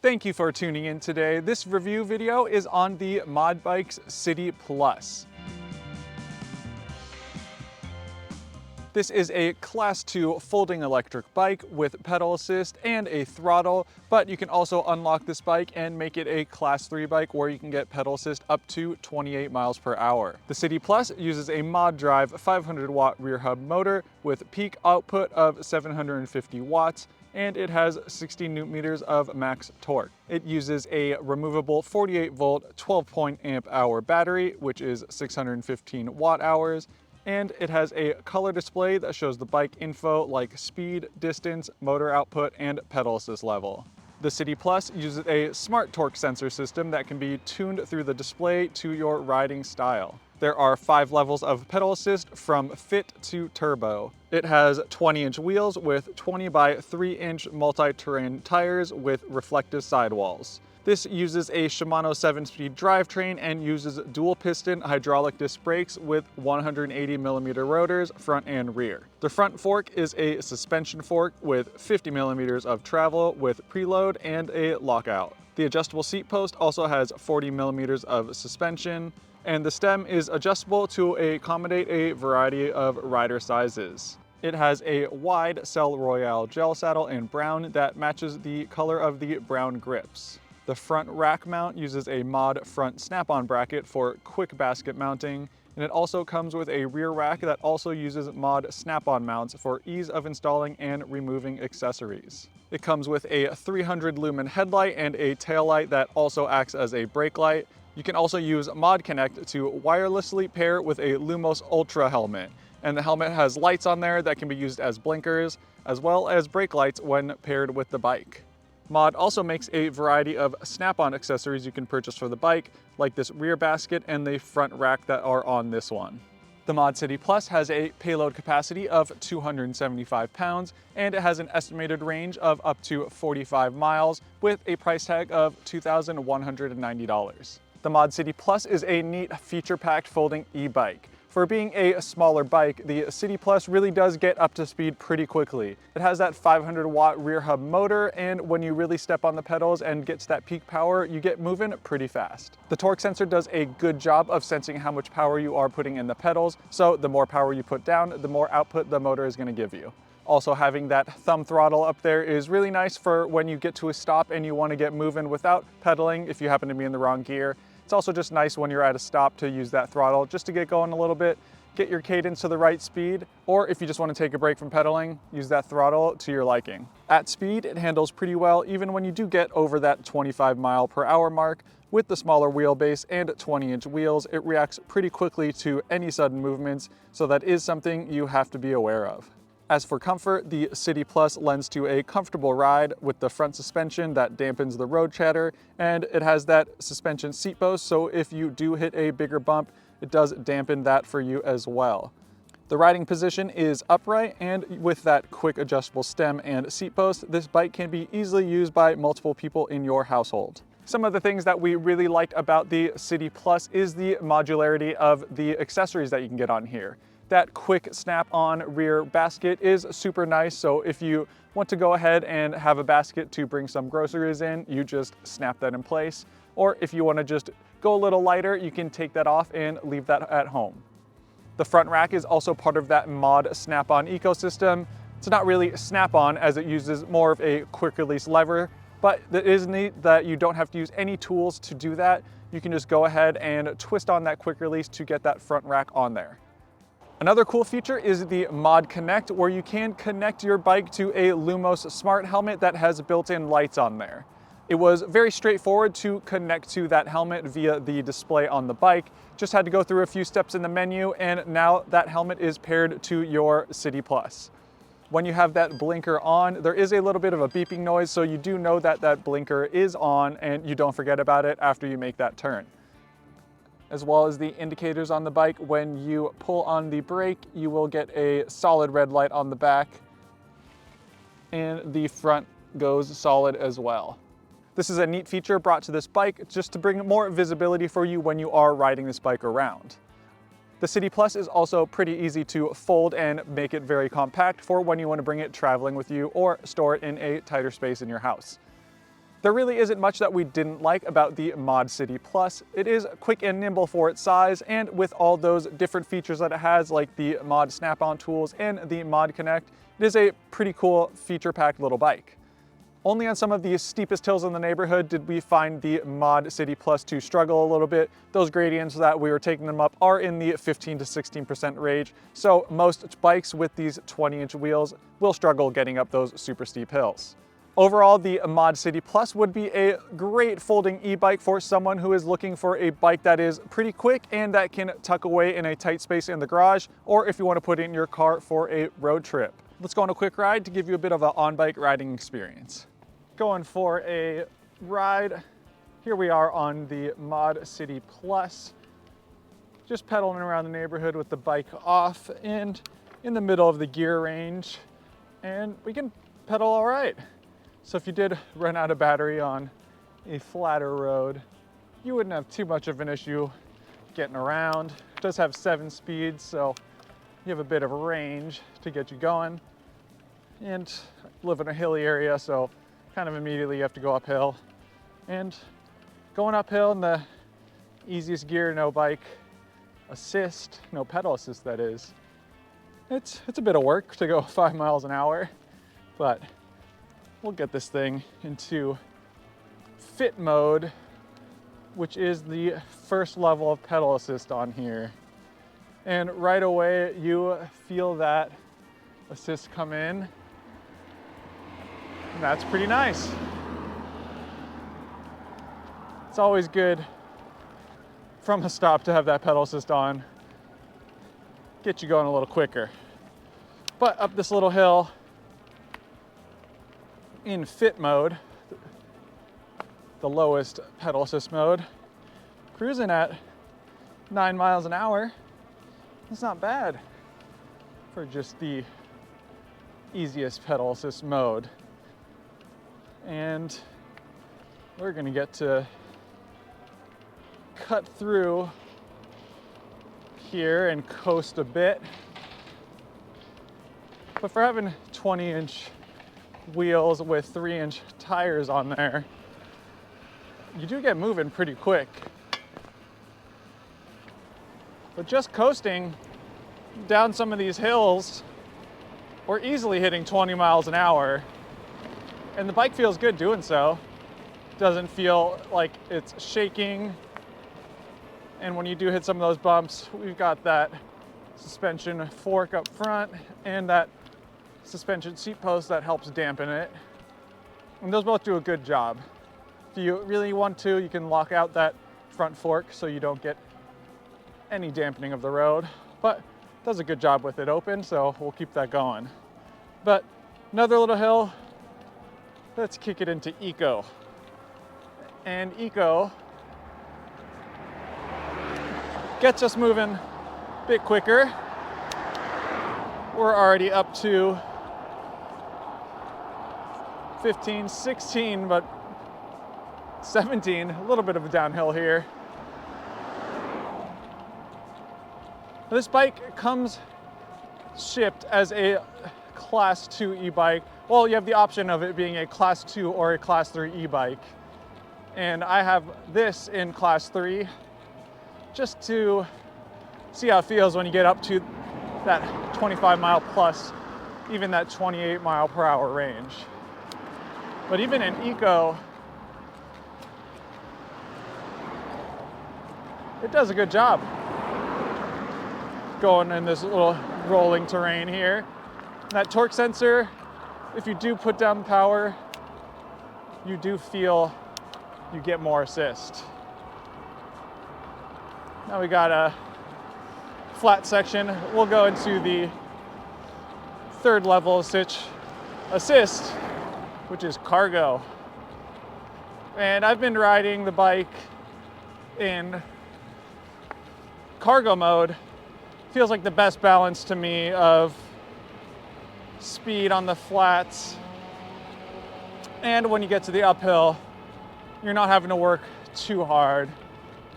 Thank you for tuning in today. This review video is on the Mod Bike's City Plus. This is a Class 2 folding electric bike with pedal assist and a throttle, but you can also unlock this bike and make it a Class 3 bike where you can get pedal assist up to 28 miles per hour. The City Plus uses a Mod Drive 500 watt rear hub motor with peak output of 750 watts, and it has 60 newton meters of max torque. It uses a removable 48 volt 12 amp hour battery, which is 615 watt hours, and it has a color display that shows the bike info like speed, distance, motor output, and pedal assist level. The City Plus uses a smart torque sensor system that can be tuned through the display to your riding style. There are 5 levels of pedal assist from fit to turbo. It has 20-inch wheels with 20 by 3-inch multi-terrain tires with reflective sidewalls. This uses a Shimano 7-speed drivetrain and uses dual piston hydraulic disc brakes with 180mm rotors front and rear. The front fork is a suspension fork with 50mm of travel with preload and a lockout. The adjustable seat post also has 40mm of suspension, and the stem is adjustable to accommodate a variety of rider sizes. It has a wide Cell Royale gel saddle in brown that matches the color of the brown grips. The front rack mount uses a Mod front snap-on bracket for quick basket mounting, and it also comes with a rear rack that also uses Mod snap-on mounts for ease of installing and removing accessories. It comes with a 300 lumen headlight and a tail light that also acts as a brake light. You can also use Mod Connect to wirelessly pair with a Lumos Ultra helmet, and the helmet has lights on there that can be used as blinkers, as well as brake lights when paired with the bike. Mod also makes a variety of snap-on accessories you can purchase for the bike, like this rear basket and the front rack that are on this one. The Mod City Plus has a payload capacity of 275 pounds, and it has an estimated range of up to 45 miles with a price tag of $2,190. The Mod City Plus is a neat feature-packed folding e-bike. For being a smaller bike, the City Plus really does get up to speed pretty quickly. It has that 500 watt rear hub motor, and when you really step on the pedals and get to that peak power, you get moving pretty fast. The torque sensor does a good job of sensing how much power you are putting in the pedals, so the more power you put down, the more output the motor is going to give you. Also, having that thumb throttle up there is really nice for when you get to a stop and you want to get moving without pedaling if you happen to be in the wrong gear. It's also just nice when you're at a stop to use that throttle just to get going a little bit, get your cadence to the right speed, or if you just want to take a break from pedaling, use that throttle to your liking. At speed, it handles pretty well even when you do get over that 25 mile per hour mark. With the smaller wheelbase and 20-inch wheels, it reacts pretty quickly to any sudden movements, so that is something you have to be aware of. As for comfort, the City Plus lends to a comfortable ride with the front suspension that dampens the road chatter, and it has that suspension seat post, so if you do hit a bigger bump, it does dampen that for you as well. The riding position is upright, and with that quick adjustable stem and seat post, this bike can be easily used by multiple people in your household. Some of the things that we really liked about the City Plus is the modularity of the accessories that you can get on here. That quick snap-on rear basket is super nice, so if you want to go ahead and have a basket to bring some groceries in, you just snap that in place. Or if you want to just go a little lighter, you can take that off and leave that at home. The front rack is also part of that Mod snap-on ecosystem. It's not really snap-on as it uses more of a quick release lever, but it is neat that you don't have to use any tools to do that. You can just go ahead and twist on that quick release to get that front rack on there. Another cool feature is the Mod Connect, where you can connect your bike to a Lumos smart helmet that has built-in lights on there. It was very straightforward to connect to that helmet via the display on the bike. Just had to go through a few steps in the menu, and now that helmet is paired to your City Plus. When you have that blinker on, there is a little bit of a beeping noise, so you do know that that blinker is on and you don't forget about it after you make that turn. As well as the indicators on the bike. When you pull on the brake, you will get a solid red light on the back, and the front goes solid as well. This is a neat feature brought to this bike just to bring more visibility for you when you are riding this bike around. The City Plus is also pretty easy to fold and make it very compact for when you want to bring it traveling with you or store it in a tighter space in your house. There really isn't much that we didn't like about the Mod City Plus. It is quick and nimble for its size, and with all those different features that it has, like the Mod Snap-on tools and the Mod Connect, it is a pretty cool feature-packed little bike. Only on some of the steepest hills in the neighborhood did we find the Mod City Plus to struggle a little bit. Those gradients that we were taking them up are in the 15 to 16% range, so most bikes with these 20-inch wheels will struggle getting up those super steep hills. Overall, the Mod City Plus would be a great folding e-bike for someone who is looking for a bike that is pretty quick and that can tuck away in a tight space in the garage, or if you want to put it in your car for a road trip. Let's go on a quick ride to give you a bit of an on-bike riding experience. Going for a ride. Here we are on the Mod City Plus, just pedaling around the neighborhood with the bike off and in the middle of the gear range, and we can pedal all right. So if you did run out of battery on a flatter road, you wouldn't have too much of an issue getting around. It does have 7 speeds, so you have a bit of range to get you going. And I live in a hilly area, so kind of immediately you have to go uphill. And going uphill in the easiest gear, no bike assist, no pedal assist that is, it's a bit of work to go 5 miles an hour, but we'll get this thing into fit mode, which is the first level of pedal assist on here. And right away, you feel that assist come in, and that's pretty nice. It's always good from a stop to have that pedal assist on, get you going a little quicker. But up this little hill, in fit mode, the lowest pedal assist mode, cruising at 9 miles an hour. It's not bad for just the easiest pedal assist mode. And we're gonna get to cut through here and coast a bit. But for having 20-inch wheels with 3-inch tires on there, you do get moving pretty quick. But just coasting down some of these hills, we're easily hitting 20 miles an hour, and the bike feels good doing so. Doesn't feel like it's shaking. And when you do hit some of those bumps, we've got that suspension fork up front and that suspension seat post that helps dampen it. And those both do a good job. If you really want to, you can lock out that front fork so you don't get any dampening of the road, but it does a good job with it open, so we'll keep that going. But another little hill, let's kick it into Eco. And Eco gets us moving a bit quicker. We're already up to 15, 16, but 17, a little bit of a downhill here. This bike comes shipped as a Class 2 e-bike. Well, you have the option of it being a Class 2 or a Class 3 e-bike. And I have this in Class 3 just to see how it feels when you get up to that 25 mile plus, even that 28 mile per hour range. But even in Eco, it does a good job going in this little rolling terrain here. That torque sensor, if you do put down the power, you do feel you get more assist. Now we got a flat section. We'll go into the third level assist, which is cargo. And I've been riding the bike in cargo mode. Feels like the best balance to me of speed on the flats, and when you get to the uphill, you're not having to work too hard.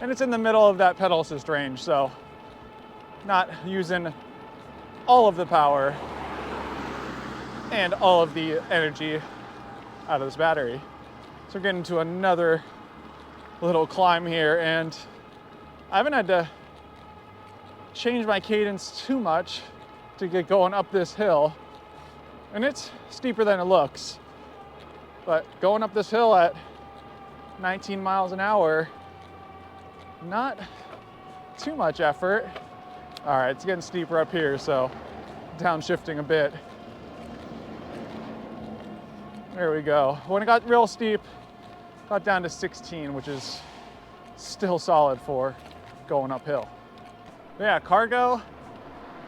And it's in the middle of that pedal assist range, so not using all of the power and all of the energy out of this battery. So we're getting to another little climb here, and I haven't had to change my cadence too much to get going up this hill. And it's steeper than it looks. But going up this hill at 19 miles an hour, not too much effort. All right, it's getting steeper up here, so downshifting a bit. There we go. When it got real steep, got down to 16, which is still solid for going uphill. But yeah, cargo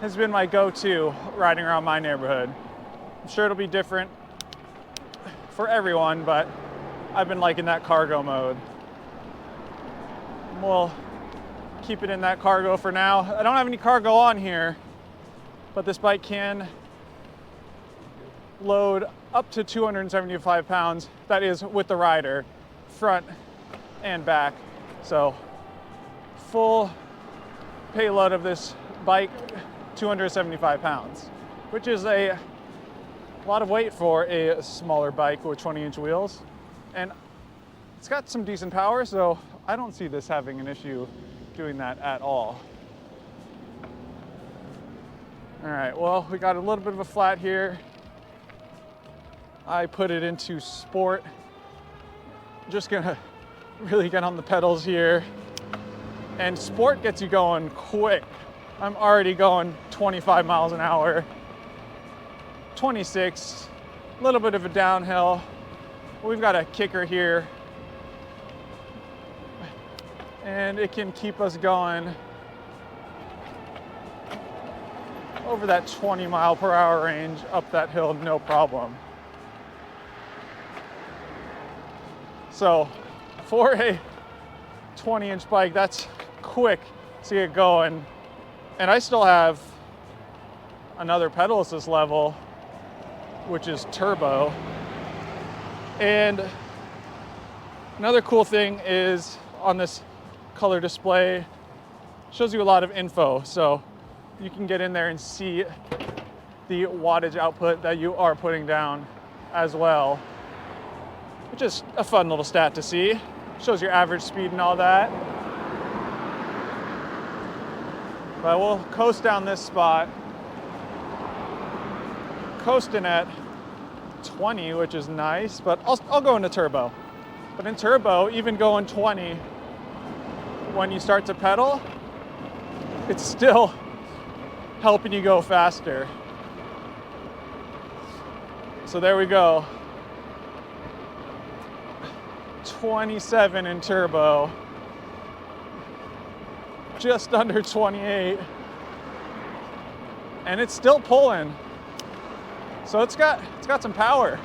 has been my go-to riding around my neighborhood. I'm sure it'll be different for everyone, but I've been liking that cargo mode. We'll keep it in that cargo for now. I don't have any cargo on here, but this bike can load up to 275 pounds. That is with the rider, front and back. So full payload of this bike, 275 pounds, which is a lot of weight for a smaller bike with 20-inch wheels. And it's got some decent power, so I don't see this having an issue doing that at all. All right, well, we got a little bit of a flat here. I put it into sport. Just gonna really get on the pedals here. And sport gets you going quick. I'm already going 25 miles an hour, 26, a little bit of a downhill. We've got a kicker here, and it can keep us going over that 20 mile per hour range up that hill, no problem. So for a 20-inch bike, that's quick to get going. And I still have another pedal assist level, which is turbo. And another cool thing is on this color display, shows you a lot of info. So you can get in there and see the wattage output that you are putting down as well, which is a fun little stat to see. Shows your average speed and all that. But we'll coast down this spot. Coasting at 20, which is nice, but I'll go into turbo. But in turbo, even going 20, when you start to pedal, it's still helping you go faster. So there we go. 27 in turbo. Just under 28. And it's still pulling. So it's got some power.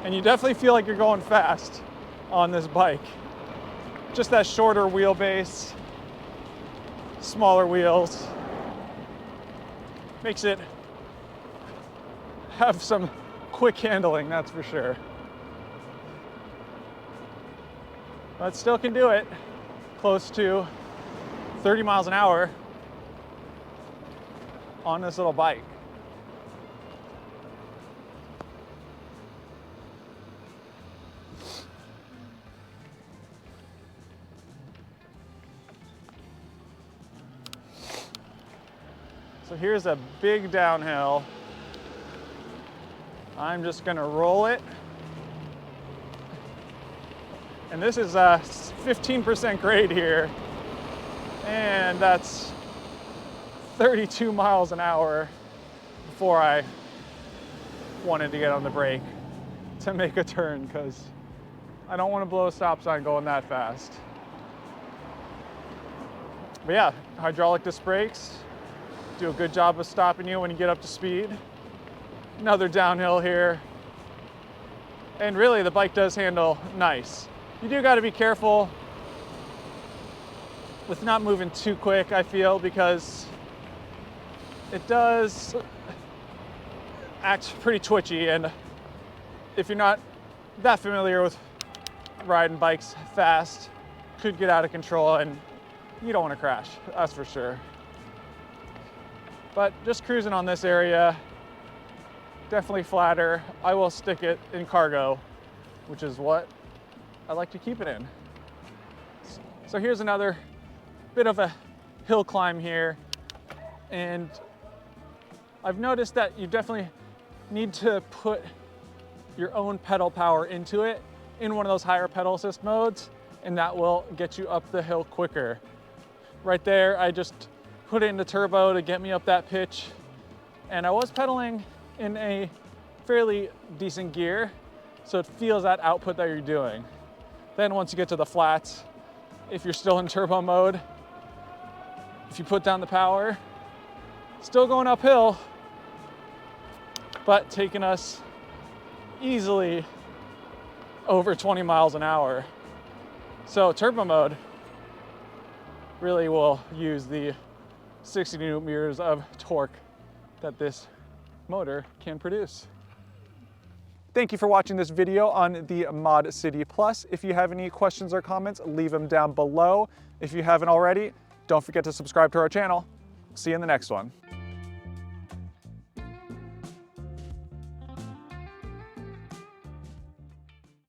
And you definitely feel like you're going fast on this bike. Just that shorter wheelbase, smaller wheels, makes it have some quick handling, that's for sure. But still can do it close to 30 miles an hour on this little bike. So here's a big downhill. I'm just gonna roll it. And this is 15% grade here. And that's 32 miles an hour before I wanted to get on the brake to make a turn, because I don't want to blow a stop sign going that fast. But yeah, hydraulic disc brakes do a good job of stopping you when you get up to speed. Another downhill here. And really the bike does handle nice. You do got to be careful with not moving too quick, I feel, because it does act pretty twitchy, and if you're not that familiar with riding bikes fast, could get out of control and you don't want to crash, that's for sure. But just cruising on this area, definitely flatter. I will stick it in cargo, which is what I like to keep it in. So here's another bit of a hill climb here. And I've noticed that you definitely need to put your own pedal power into it in one of those higher pedal assist modes, and that will get you up the hill quicker. Right there, I just put it into turbo to get me up that pitch, and I was pedaling in a fairly decent gear, so it feels that output that you're doing. Then once you get to the flats, if you're still in turbo mode, if you put down the power, still going uphill, but taking us easily over 20 miles an hour. So turbo mode really will use the 60 Newton meters of torque that this motor can produce. Thank you for watching this video on the Mod City Plus. If you have any questions or comments, leave them down below. If you haven't already, don't forget to subscribe to our channel. See you in the next one.